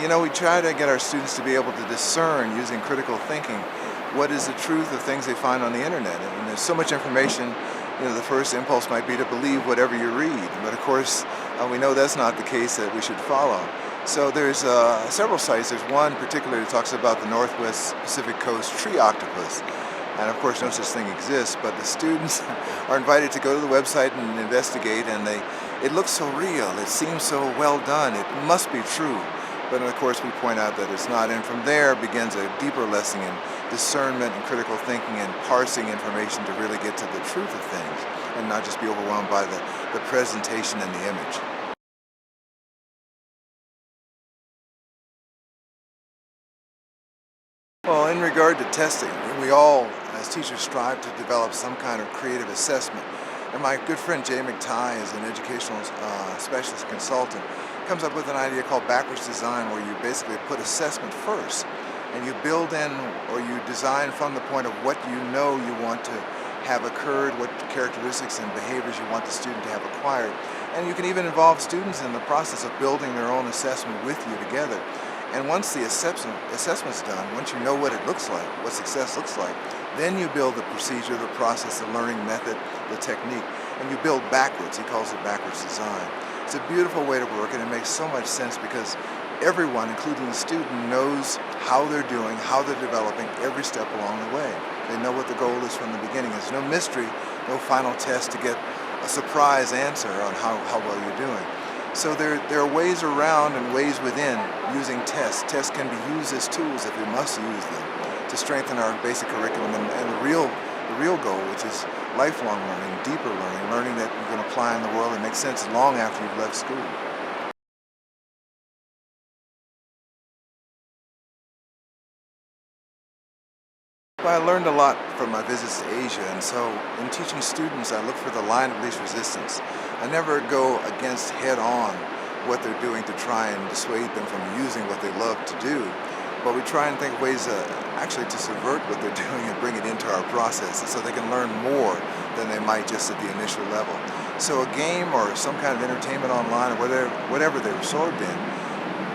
We try to get our students to be able to discern using critical thinking what is the truth of things they find on the internet. And there's so much information, the first impulse might be to believe whatever you read. But of course, we know that's not the case that we should follow. So there's several sites. There's one particularly that talks about the Northwest Pacific Coast tree octopus. And of course, no such thing exists, but the students are invited to go to the website and investigate, and it looks so real. It seems so well done. It must be true. But of course, we point out that it's not, and from there begins a deeper lesson in discernment and critical thinking and parsing information to really get to the truth of things and not just be overwhelmed by the presentation and the image. Well, in regard to testing, we all, as teachers, strive to develop some kind of creative assessment. And my good friend Jay McTighe is an educational specialist consultant, comes up with an idea called backwards design, where you basically put assessment first and you build in, or you design from the point of what you want to have occurred, what characteristics and behaviors you want the student to have acquired. And you can even involve students in the process of building their own assessment with you together. And once the assessment's done, once you know what it looks like, what success looks like, then you build the procedure, the process, the learning method, the technique, and you build backwards. He calls it backwards design. It's a beautiful way to work, and it makes so much sense because everyone, including the student, knows how they're doing, how they're developing every step along the way. They know what the goal is from the beginning. There's no mystery, no final test to get a surprise answer on how well you're doing. So there are ways around and ways within using tests. Tests can be used as tools if we must use them to strengthen our basic curriculum and the real goal, which is lifelong learning, deeper learning that you can apply in the world and make sense long after you've left school. Well, I learned a lot from my visits to Asia, and so in teaching students, I look for the line of least resistance. I never go against head-on what they're doing to try and dissuade them from using what they love to do, but we try and think of ways actually to subvert what they're doing and bring it into our process so they can learn more than they might just at the initial level. So a game or some kind of entertainment online or whatever they're absorbed in,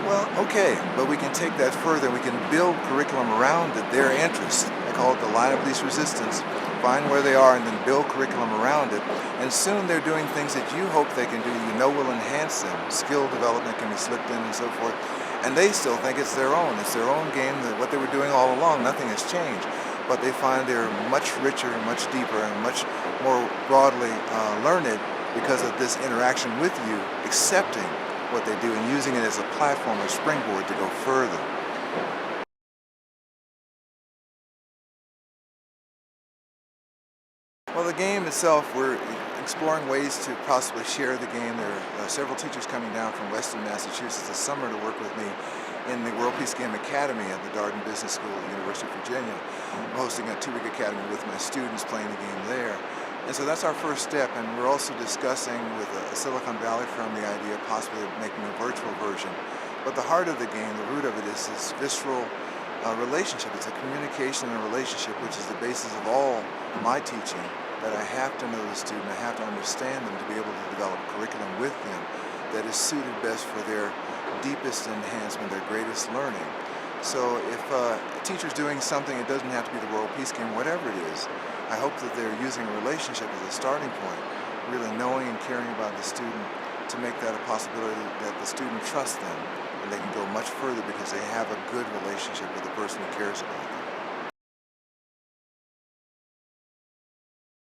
well, okay, but we can take that further. We can build curriculum around it, their interests. I call it the line of least resistance. Find where they are and then build curriculum around it. And soon they're doing things that you hope they can do, will enhance them. Skill development can be slipped in and so forth. And they still think it's their own. It's their own game, that what they were doing all along, nothing has changed. But they find they're much richer, much deeper, and much more broadly learned because of this interaction with you, accepting what they do and using it as a platform or springboard to go further. Well, the game itself, we're exploring ways to possibly share the game. There are several teachers coming down from Western Massachusetts this summer to work with me in the World Peace Game Academy at the Darden Business School at the University of Virginia. I'm hosting a 2-week academy with my students playing the game there. And so that's our first step, and we're also discussing with a Silicon Valley firm the idea of possibly making a virtual version. But the heart of the game, the root of it, is this visceral relationship. It's a communication and a relationship, which is the basis of all my teaching, that I have to know the student, I have to understand them to be able to develop curriculum with them that is suited best for their deepest enhancement, their greatest learning. So if a teacher's doing something, it doesn't have to be the World Peace Game, whatever it is, I hope that they're using a relationship as a starting point, really knowing and caring about the student to make that a possibility that the student trusts them and they can go much further because they have a good relationship with the person who cares about them.